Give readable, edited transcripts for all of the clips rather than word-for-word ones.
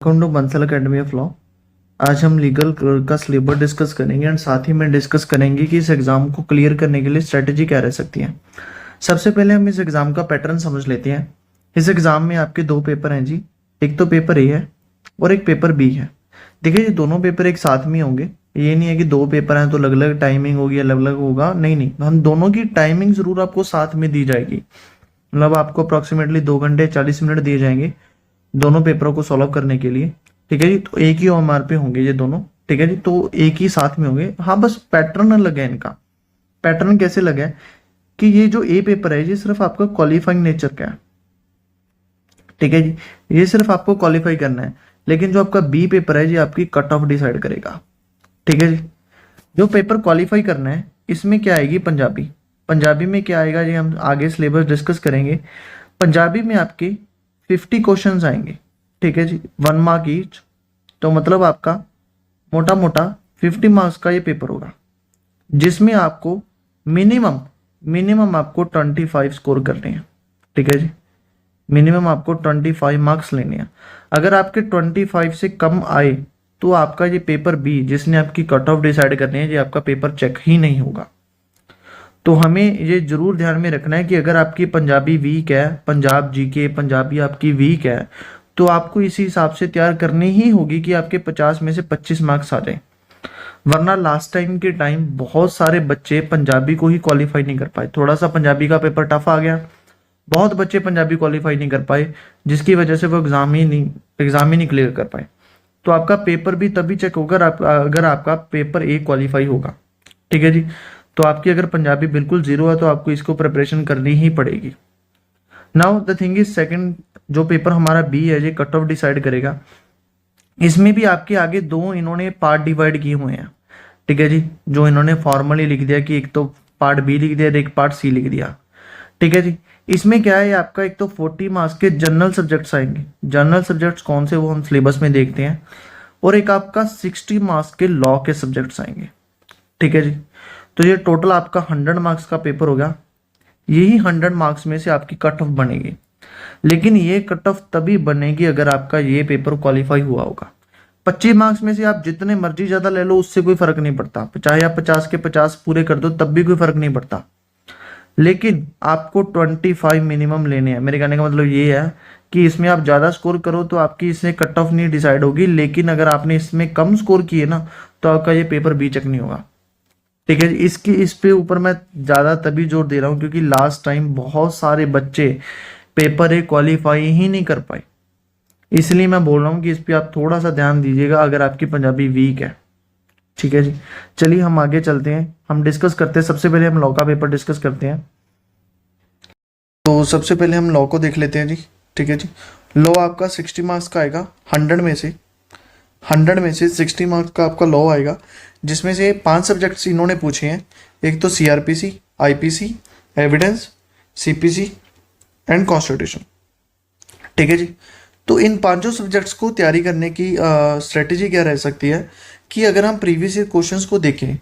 Welcome to Bansal academy of law. आज हम legal का सिलेबस डिस्कस करेंगे एंड साथ ही में डिस्कस करेंगे कि इस एग्जाम को क्लियर करने के लिए स्ट्रेटेजी क्या रह सकती है। सबसे पहले हम इस एग्जाम का पैटर्न समझ लेते हैं। इस एग्जाम में आपके दो पेपर हैं जी। एक तो पेपर ए है और एक पेपर बी है। देखिए ये दोनों पेपर एक साथ में होंगे। ये नहीं है कि दो पेपर हैं तो अलग अलग टाइमिंग होगी, अलग अलग होगा, नहीं नहीं, हम दोनों की टाइमिंग जरूर आपको साथ में दी जाएगी। मतलब आपको अप्रोक्सीमेटली 2 घंटे 40 मिनट दिए जाएंगे दोनों पेपरों को सॉल्व करने के लिए। ठीक है जी, तो एक ही ओएमआर पे होंगे ये दोनों। ठीक है जी, तो एक ही साथ में होंगे। हाँ, बस पैटर्न अलग है इनका। पैटर्न कैसे लगा है कि ये जो ए पेपर है ये सिर्फ आपका क्वालिफाइंग नेचर का है। ठीक है जी, ये सिर्फ आपको क्वालिफाई करना है। लेकिन जो आपका बी पेपर है ये आपकी कट ऑफ डिसाइड करेगा। ठीक है जी, जो पेपर क्वालिफाई करना है इसमें क्या आएगी, पंजाबी। पंजाबी में क्या आएगा ये हम आगे सिलेबस डिस्कस करेंगे। पंजाबी में आपके 50 क्वेश्चंस आएंगे। ठीक है जी, 1 मार्क ईच। तो मतलब आपका मोटा मोटा 50 मार्क्स का ये पेपर होगा, जिसमें आपको मिनिमम मिनिमम आपको 25 स्कोर करने हैं। ठीक है जी, मिनिमम आपको 25 मार्क्स लेने हैं। अगर आपके 25 से कम आए तो आपका ये पेपर बी, जिसने आपकी कट ऑफ डिसाइड करनी है, ये आपका पेपर चेक ही नहीं होगा। तो हमें ये जरूर ध्यान में रखना है कि अगर आपकी पंजाबी वीक है, पंजाब जीके पंजाबी आपकी वीक है, तो आपको इसी हिसाब से तैयार करनी ही होगी कि आपके 50 में से 25 मार्क्स आ जाए। वरना लास्ट टाइम के टाइम बहुत सारे बच्चे पंजाबी को ही क्वालिफाई नहीं कर पाए। थोड़ा सा पंजाबी का पेपर टफ आ गया, बहुत बच्चे पंजाबी क्वालिफाई नहीं कर पाए, जिसकी वजह से वो एग्जाम ही नहीं क्लियर कर पाए। तो आपका पेपर भी तभी चेक होगा अगर आपका पेपर ए क्वालिफाई होगा। ठीक है जी, तो आपकी अगर पंजाबी बिल्कुल जीरो है तो आपको इसको प्रिपरेशन करनी ही पड़ेगी। Now the thing is second, जो पेपर हमारा बी है ये कट ऑफ डिसाइड करेगा। इसमें भी आपके आगे दो इन्होंने पार्ट डिवाइड किए हुए हैं। ठीक है जी, जो इन्होंने फॉर्मली लिख दिया कि एक तो पार्ट बी लिख दिया, एक पार्ट सी लिख दिया। ठीक है जी, इसमें क्या है, आपका एक तो 40 मार्क्स के जनरल सब्जेक्ट्स आएंगे। जनरल सब्जेक्ट्स कौन से वो हम सिलेबस में देखते हैं। और एक आपका 60 मार्क्स के लॉ के सब्जेक्ट्स आएंगे। ठीक है जी, तो ये टोटल आपका 100 मार्क्स का पेपर होगा। यही 100 मार्क्स में से आपकी कट ऑफ बनेगी। लेकिन ये कट ऑफ तभी बनेगी अगर आपका ये पेपर क्वालिफाई हुआ होगा। 25 मार्क्स में से आप जितने मर्जी ज्यादा ले लो उससे कोई फर्क नहीं पड़ता, चाहे आप 50 के 50 पूरे कर दो तब भी कोई फर्क नहीं पड़ता। लेकिन आपको 25 मिनिमम लेने हैं। मेरे कहने का मतलब ये है कि इसमें आप ज्यादा स्कोर करो तो आपकी इससे कट ऑफ नहीं डिसाइड होगी, लेकिन अगर आपने इसमें कम स्कोर किए ना तो आपका ये पेपर बी चेक नहीं होगा। ठीक है, इस पे ऊपर मैं ज्यादा तभी जोर दे रहा हूँ क्योंकि लास्ट टाइम बहुत सारे बच्चे पेपर ए क्वालिफाई ही नहीं कर पाए। इसलिए मैं बोल रहा हूँ कि इस पे आप थोड़ा सा ध्यान दीजिएगा अगर आपकी पंजाबी वीक है। ठीक है जी, चलिए हम आगे चलते हैं, हम डिस्कस करते हैं। सबसे पहले हम लॉ का पेपर डिस्कस करते हैं। तो सबसे पहले हम लॉ को देख लेते हैं जी। ठीक है जी, लॉ आपका 60 मार्क्स का आएगा। 100 में से 60 मार्क्स का आपका लॉ आएगा, जिसमें से 5 सब्जेक्ट्स इन्होंने पूछे हैं। एक तो CrPC, IPC, evidence, CPC and constitution. ठीक है जी, तो इन पांचों सब्जेक्ट्स को तैयारी करने की स्ट्रेटेजी क्या रह सकती है कि अगर हम प्रीवियस ईयर क्वेश्चंस को देखें,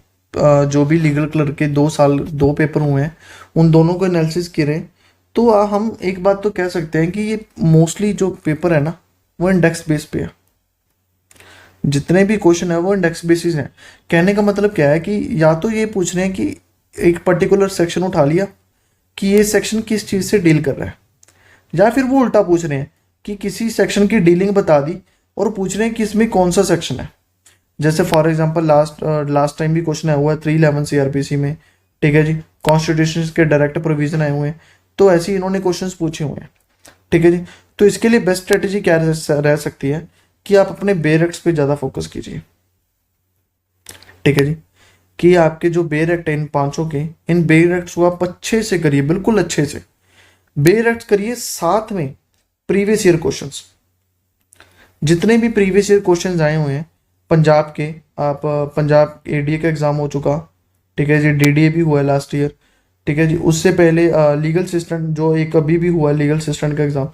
जो भी लीगल क्लर्क के 2 साल 2 पेपर हुए हैं उन दोनों को एनालिसिस करें, तो हम एक बात तो कह सकते हैं कि ये मोस्टली जो पेपर है ना वो इंडेक्स बेस पे है। जितने भी क्वेश्चन है वो इंडेक्स बेसिस हैं। कहने का मतलब क्या है कि या तो ये पूछ रहे हैं कि एक पर्टिकुलर सेक्शन उठा लिया कि ये सेक्शन किस चीज़ से डील कर रहा है, या फिर वो उल्टा पूछ रहे हैं कि किसी सेक्शन की डीलिंग बता दी और पूछ रहे हैं कि इसमें कौन सा सेक्शन है। जैसे फॉर एग्जांपल लास्ट टाइम भी क्वेश्चन आया हुआ है 311 सीआरपीसी में। ठीक है जी, कॉन्स्टिट्यूशन के डायरेक्ट प्रोविजन आए हुए हैं, तो ऐसे इन्होंने क्वेश्चंस पूछे हुए हैं। ठीक है जी, तो इसके लिए बेस्ट स्ट्रेटेजी क्या रह सकती है कि आप अपने बेयर एक्ट्स पे ज़्यादा फोकस कीजिए। ठीक है जी, कि आपके जो बेयर एक्ट है इन पांचों के, इन बेयर एक्ट्स को आप अच्छे से करिए, बिल्कुल अच्छे से बेयर एक्ट करिए। साथ में प्रीवियस ईयर क्वेश्चंस, जितने भी प्रीवियस ईयर क्वेश्चंस आए हुए हैं पंजाब के, आप पंजाब एडीए का एग्जाम हो चुका। ठीक है जी, डीडीए भी हुआ है लास्ट ईयर। ठीक है जी, उससे पहले लीगल असिस्टेंट जो एक अभी भी हुआ है लीगल असिस्टेंट का एग्जाम।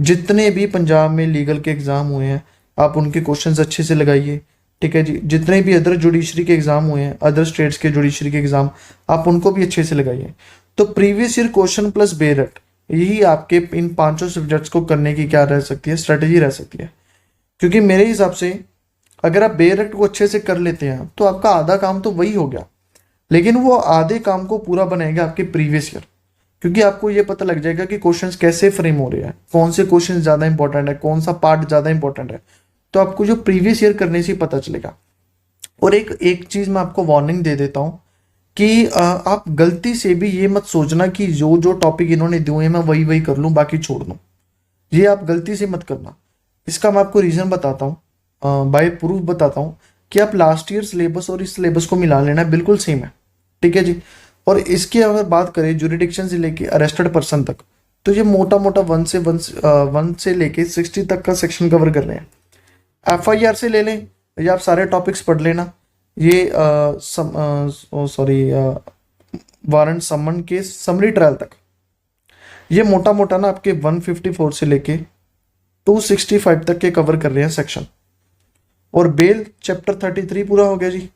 जितने भी पंजाब में लीगल के एग्जाम हुए हैं आप उनके क्वेश्चंस अच्छे से लगाइए। ठीक है जी, जितने भी अदर जुडिशरी के एग्जाम हुए हैं, अदर स्टेट्स के जुडिशरी के एग्जाम, आप उनको भी अच्छे से लगाइए। तो previous year question plus bare act, यही आपके इन पांचों सब्जेक्ट्स को करने की क्या रह सकती है, स्ट्रेटेजी रह सकती है। क्योंकि मेरे हिसाब से अगर आप बेरट को अच्छे से कर लेते हैं तो आपका आधा काम तो वही हो गया, लेकिन वो आधे काम को पूरा बनाएगा आपके प्रीवियस ईयर, क्योंकि आपको ये पता लग जाएगा कि क्वेश्चंस कैसे फ्रेम हो रहे हैं, कौन से क्वेश्चन ज़्यादा इंपॉर्टेंट है, कौन सा पार्ट ज़्यादा इंपॉर्टेंट है। तो आपको जो प्रीवियस ईयर करने से पता चलेगा। और एक एक चीज़ मैं आपको वार्निंग दे देता हूँ कि आप गलती से भी ये मत सोचना कि जो जो टॉपिक इन्होंने दिए हैं मैं वही वही कर लूँ बाकी छोड़ दूँ। ये आप गलती से मत करना। इसका मैं आपको रीज़न बताता हूँ, बाय प्रूफ बताता हूँ कि आप लास्ट ईयर सिलेबस और इस सिलेबस को मिला लेना, बिल्कुल सेम है। ठीक है जी। और इसकी अगर बात करें जुरिडिक्शन से लेके अरेस्टेड पर्सन तक, तो ये मोटा मोटा वन से लेके 60 तक का सेक्शन कवर कर रहे हैं। FIR से ले लें या आप सारे टॉपिक्स पढ़ लेना, ये वारंट समन के समरी ट्रायल तक, ये मोटा मोटा ना आपके 154 से लेके 265 तक के कवर कर रहे हैं सेक्शन। और बेल चैप्टर 33 पूरा हो गया जी।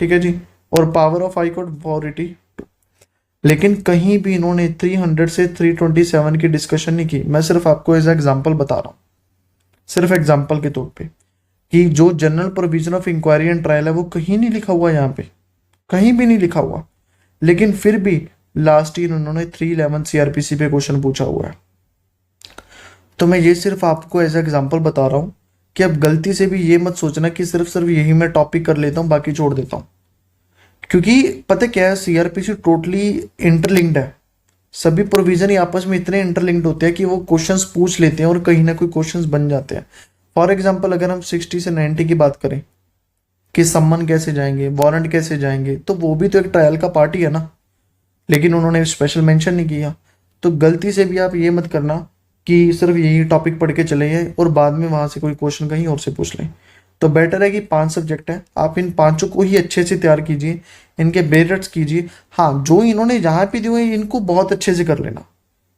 ठीक है जी। और power of high court authority, लेकिन कहीं भी इन्होंने 300 से 327 की डिस्कशन नहीं की। मैं सिर्फ आपको एज एग्जाम्पल बता रहा हूँ, सिर्फ एग्जाम्पल के तौर पे, कि जो general provision of inquiry and trial है वो कहीं नहीं लिखा हुआ, यहाँ पे कहीं भी नहीं लिखा हुआ, लेकिन फिर भी लास्ट ईयर उन्होंने 311 CRPC पे क्वेश्चन पूछा हुआ है। तो मैं ये सिर्फ आपको एज एग्जाम्पल बता रहा हूँ कि अब गलती से भी ये मत सोचना कि सिर्फ सिर्फ यही मैं टॉपिक कर लेता हूँ बाकी छोड़ देता हूँ, क्योंकि पता क्या है, CRPC टोटली इंटरलिंक्ड है। सभी प्रोविजन ही आपस में इतने इंटरलिंक्ड होते हैं कि वो क्वेश्चंस पूछ लेते हैं और कहीं ना कोई क्वेश्चंस बन जाते हैं। फॉर एग्जांपल अगर हम 60 से 90 की बात करें कि सम्मन कैसे जाएंगे, वारंट कैसे जाएंगे, तो वो भी तो एक ट्रायल का पार्ट ही है ना, लेकिन उन्होंने स्पेशल मेंशन नहीं किया। तो गलती से भी आप ये मत करना कि सिर्फ यही टॉपिक पढ़ के चले जाए और बाद में वहां से कोई क्वेश्चन कहीं और से पूछ लें। तो बेटर है कि 5 सब्जेक्ट है, आप इन पांचों को ही अच्छे से तैयार कीजिए, इनके बेरट्स कीजिए। हाँ, जो इन्होंने जहाँ पे दिए हैं इनको बहुत अच्छे से कर लेना,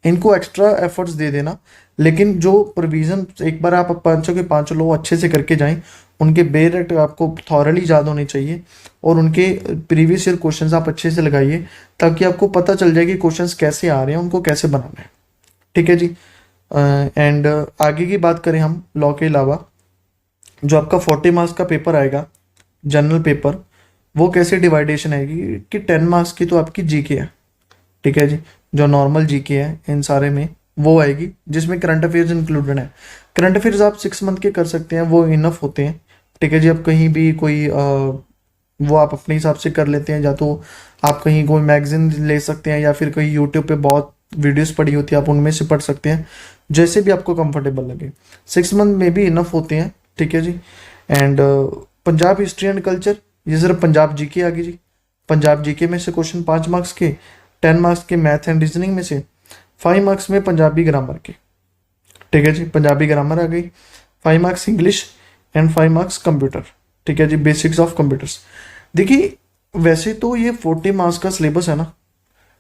इनको एक्स्ट्रा एफर्ट्स दे देना, लेकिन जो प्रोविजन एक बार आप पांचों के पांचों लोग अच्छे से करके जाएं, उनके बेरट आपको थॉरली याद होने चाहिए और उनके प्रीवियस ईयर क्वेश्चंस आप अच्छे से लगाइए, ताकि आपको पता चल जाए कि क्वेश्चंस कैसे आ रहे हैं, उनको कैसे बनाना है। ठीक है जी। एंड आगे की बात करें हम लॉ के अलावा, जो आपका 40 मार्क्स का पेपर आएगा जनरल पेपर, वो कैसे डिवाइडेशन आएगी कि 10 मार्क्स की तो आपकी जीके है। ठीक है जी। जो नॉर्मल जीके है इन सारे में वो आएगी, जिसमें करंट अफेयर्स इंक्लूडेड है। करंट अफेयर्स आप 6 मंथ के कर सकते हैं, वो इनफ होते हैं। ठीक है जी। आप कहीं भी कोई वो आप अपने हिसाब से कर लेते हैं, या तो आप कहीं कोई मैगजीन ले सकते हैं या फिर कहीं यूट्यूब पे बहुत वीडियोस पड़ी होती है, आप उनमें से पढ़ सकते हैं, जैसे भी आपको कंफर्टेबल लगे। 6 मंथ में भी इनफ होते हैं। ठीक है जी। And Punjab history and culture, ये सिर्फ पंजाब जीके आ गई जी। पंजाब जीके में से क्वेश्चन 5 मार्क्स के, 10 मार्क्स के मैथ एंड रीजनिंग में से, 5 मार्क्स में पंजाबी ग्रामर के। ठीक है जी। पंजाबी ग्रामर आ गई। 5 marks English and 5 marks computer. ठीक है जी। Basics of computers. देखिए वैसे तो ये 40 मार्क्स का सिलेबस है ना,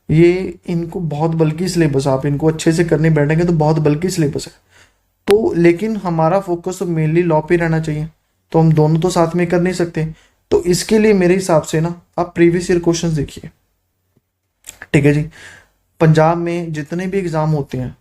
ये इनको बहुत बल्कि सिलेबस, आप इनको अच्छे से करने बैठेंगे तो बहुत बल्कि सिलेबस है। तो लेकिन हमारा फोकस तो मेनली लॉ पे रहना चाहिए, तो हम दोनों तो साथ में कर नहीं सकते। तो इसके लिए मेरे हिसाब से ना आप प्रीवियस ईयर क्वेश्चंस देखिए। ठीक है जी। पंजाब में जितने भी एग्जाम होते हैं,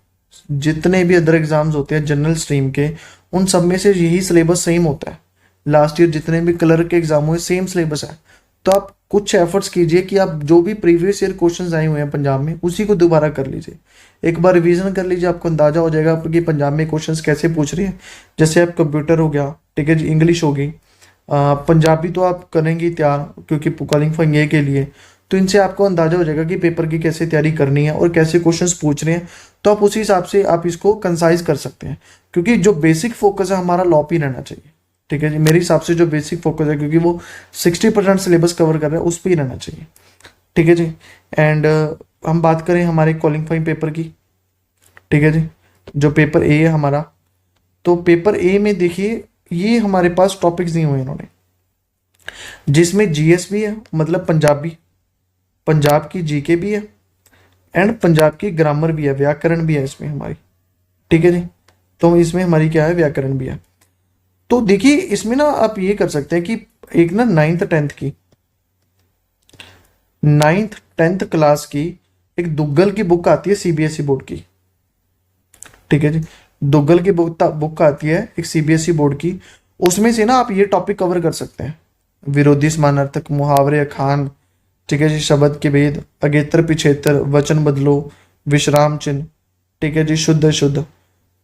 जितने भी अदर एग्जाम्स होते हैं जनरल स्ट्रीम के, उन सब में से यही सिलेबस सेम होता है। लास्ट ईयर जितने भी कलर के एग्जाम हुए सेम सिलेबस है। तो आप कुछ एफर्ट्स कीजिए कि आप जो भी प्रीवियस ईयर क्वेश्चंस आए हुए हैं पंजाब में उसी को दोबारा कर लीजिए, एक बार रिवीजन कर लीजिए, आपको अंदाजा हो जाएगा कि पंजाब में क्वेश्चंस कैसे पूछ रही है। जैसे आप कंप्यूटर हो गया, ठीक है जी, इंग्लिश हो गई, पंजाबी तो आप करेंगे तैयार क्योंकि क्वालिफाइंग ए के लिए, तो इनसे आपको अंदाजा हो जाएगा कि पेपर की कैसे तैयारी करनी है और कैसे क्वेश्चंस पूछ रहे हैं। तो आप उसी हिसाब से आप इसको कंसाइज कर सकते हैं, क्योंकि जो बेसिक फोकस है हमारा लॉ पे रहना चाहिए। ठीक है जी। मेरे हिसाब से जो बेसिक फोकस है, क्योंकि वो 60% सिलेबस कवर कर रहा है, उस पर ही रहना चाहिए। ठीक है जी। एंड हम बात करें हमारे क्वालिफाइंग पेपर की। ठीक है जी। जो पेपर ए है हमारा, तो पेपर ए में देखिए ये हमारे पास टॉपिक्स दिए हुए हैं इन्होंने, जिसमें जीएस भी है, मतलब पंजाबी, पंजाब की जीके भी है, एंड पंजाब की ग्रामर भी है, व्याकरण भी है इसमें हमारी। ठीक है जी। तो इसमें हमारी क्या है, व्याकरण भी है। तो देखिए इसमें ना आप ये कर सकते हैं कि एक ना 9th 10th क्लास की एक दुग्गल की बुक आती है सीबीएसई बोर्ड की। ठीक है जी। दुग्गल की बुक आती है एक सीबीएसई बोर्ड की, उसमें से ना आप ये टॉपिक कवर कर सकते हैं। विरोधी समानार्थक, मुहावरे, अखान, ठीक है जी, शब्द के भेद, अगेतर पिछेतर, वचन बदलो, विश्राम चिन्ह, ठीक है जी, शुद्ध शुद्ध।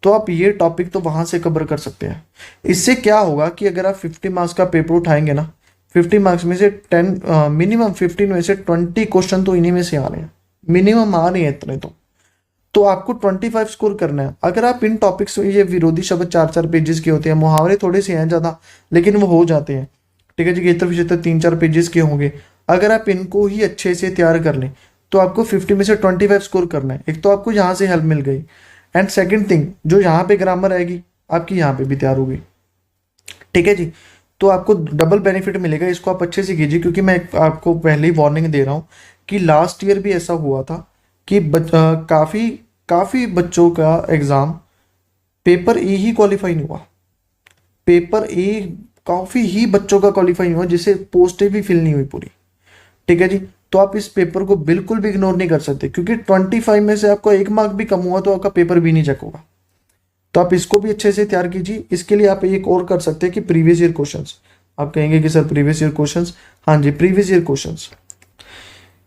तो आप ये टॉपिक तो वहां से कवर कर सकते हैं। इससे क्या होगा कि अगर आप 50 मार्क्स का पेपर उठाएंगे ना, 50 मार्क्स में से 10 मिनिमम 15 में से 20 क्वेश्चन तो इन्हीं में से आ रहे हैं, मिनिमम आ रहे हैं इतने तो आपको 25 स्कोर करना है। अगर आप इन टॉपिक्स, ये विरोधी शब्द 4-4 पेजेस के होते हैं, मुहावरे थोड़े से हैं ज़्यादा लेकिन वो हो जाते हैं, ठीक है जी, गेतर विजेतर 3-4 पेजेस के होंगे। अगर आप इनको ही अच्छे से तैयार कर लें तो आपको 50 में से 25 स्कोर करना है। एक तो आपको यहाँ से हेल्प मिल गई, एंड सेकंड थिंग, जो यहाँ पे ग्रामर आएगी आपकी यहाँ पे भी तैयार होगी, ठीक है जी। तो आपको डबल बेनिफिट मिलेगा, इसको आप अच्छे से कीजिए, क्योंकि मैं आपको पहले ही वार्निंग दे रहा हूँ कि लास्ट ईयर भी ऐसा हुआ था कि काफ़ी काफ़ी बच्चों का exam paper A he qualify नहीं हुआ। पेपर ए काफ़ी ही बच्चों का क्वालिफाई नहीं हुआ, जिससे पोस्टें भी फिल नहीं हुई पूरी, ठीक है जी। तो आप इस पेपर को बिल्कुल भी इग्नोर नहीं कर सकते, क्योंकि 25 में से आपका 1 मार्क भी कम हुआ तो आपका पेपर भी नहीं चेक होगा। तो आप इसको भी अच्छे से तैयार कीजिए। इसके लिए आप एक और कर सकते हैं कि प्रीवियस ईयर क्वेश्चंस। आप कहेंगे कि सर प्रीवियस ईयर क्वेश्चंस, हाँ जी, previous year questions.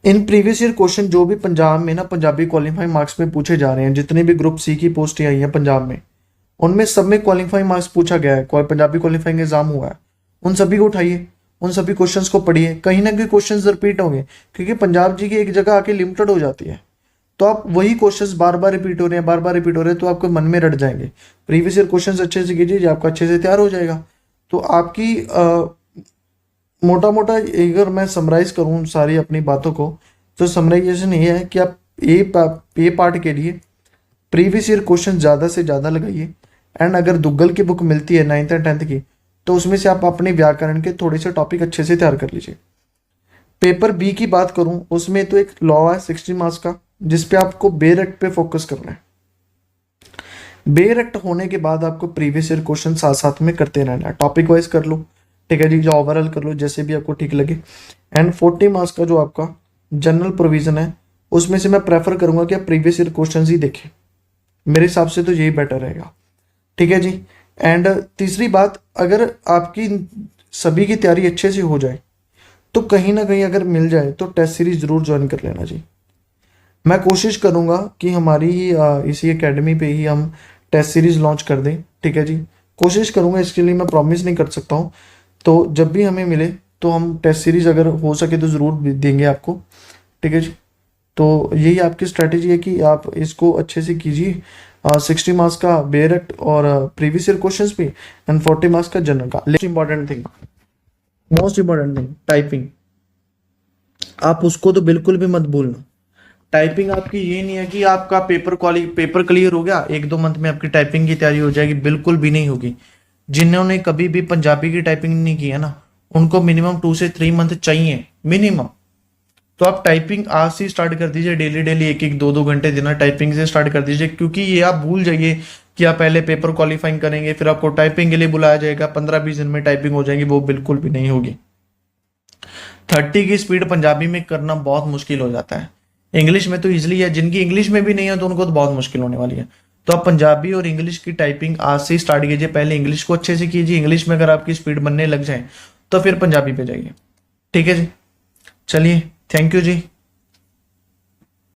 In previous year question जो भी पंजाब में ना पंजाबी क्वालिफाइंग मार्क्स में पूछे जा रहे हैं, जितने भी ग्रुप सी की पोस्टें आई हैं पंजाब में, उनमें सब में क्वालिफाइंग मार्क्स पूछा गया है, पंजाबी क्वालिफाइंग एग्जाम हुआ है, उन सभी को उठाइए, उन सभी क्वेश्चंस को पढ़िए। कहीं ना कहीं क्वेश्चंस रिपीट होंगे, क्योंकि पंजाब जी की एक जगह आके लिमिटेड हो जाती है, तो आप वही क्वेश्चंस बार बार रिपीट हो रहे हैं, बार बार रिपीट हो रहे हैं, तो आपको मन में रट जाएंगे। प्रीवियस ईयर क्वेश्चंस अच्छे से कीजिए, आपका अच्छे से तैयार हो जाएगा। तो आपकी मोटा मोटा अगर मैं समराइज करूं सारी अपनी बातों को, तो समराइजेशन ये है कि आप ए पार्ट के लिए प्रीवियस ईयर क्वेश्चन ज़्यादा से ज़्यादा लगाइए। एंड अगर दुग्गल की बुक मिलती है 9th एंड 10th की, तो उसमें से आप अपने व्याकरण के थोड़े से टॉपिक अच्छे से तैयार कर लीजिए। पेपर बी की बात करूं, उसमें तो एक लॉ है 60 मार्क्स का, जिसपे आपको बेयर एक्ट पे फोकस करना है। बेयर एक्ट होने के बाद आपको प्रीवियस ईयर क्वेश्चन साथ साथ में करते रहना है, टॉपिक वाइज कर लो, ठीक है जी, या ओवरऑल कर लो, जैसे भी आपको ठीक लगे। एंड 40 मार्क्स का जो आपका जनरल प्रोविजन है, उसमें से मैं प्रेफर करूंगा कि आप प्रीवियस ईयर क्वेश्चन ही देखें, मेरे हिसाब से तो यही बेटर रहेगा, ठीक है जी। एंड तीसरी बात, अगर आपकी सभी की तैयारी अच्छे से हो जाए तो कहीं ना कहीं अगर मिल जाए तो टेस्ट सीरीज जरूर ज्वाइन कर लेना जी। मैं कोशिश करूंगा कि हमारी इसी एकेडमी पे ही हम टेस्ट सीरीज लॉन्च कर दें, ठीक है जी, कोशिश करूंगा, इसके लिए मैं प्रॉमिस नहीं कर सकता हूँ। तो जब भी हमें मिले तो हम टेस्ट सीरीज अगर हो सके तो ज़रूर देंगे आपको, ठीक है जी। तो यही आपकी स्ट्रैटेजी है कि आप इसको अच्छे से कीजिए। 60 मार्क्स का बेयर एक्ट और प्रीवियस ईयर क्वेश्चंस भी, एंड 40 मार्क्स का जनरल का। मोस्ट इंपॉर्टेंट थिंग टाइपिंग, आप उसको तो बिल्कुल भी मत भूलना। टाइपिंग आपकी ये नहीं है कि आपका पेपर क्लियर हो गया 1-2 मंथ में आपकी टाइपिंग की तैयारी हो जाएगी, बिल्कुल भी नहीं होगी। जिन्होंने कभी भी पंजाबी की टाइपिंग नहीं की है ना, उनको मिनिमम 2 से 3 मंथ चाहिए मिनिमम। तो आप टाइपिंग आज से स्टार्ट कर दीजिए, डेली डेली 1-1, 2-2 घंटे देना टाइपिंग से स्टार्ट कर दीजिए, क्योंकि ये आप भूल जाइए कि आप पहले पेपर क्वालिफाइंग करेंगे फिर आपको टाइपिंग के लिए बुलाया जाएगा, 15-20 दिन में टाइपिंग हो जाएगी, वो बिल्कुल भी नहीं होगी। 30 की स्पीड पंजाबी में करना बहुत मुश्किल हो जाता है, इंग्लिश में तो इजिली है, जिनकी इंग्लिश में भी नहीं है तो उनको तो बहुत मुश्किल होने वाली है। तो आप पंजाबी और इंग्लिश की टाइपिंग आज से ही स्टार्ट कीजिए, पहले इंग्लिश को अच्छे से कीजिए, इंग्लिश में अगर आपकी स्पीड बनने लग जाए तो फिर पंजाबी पे जाइए, ठीक है जी। चलिए, थैंक यू जी।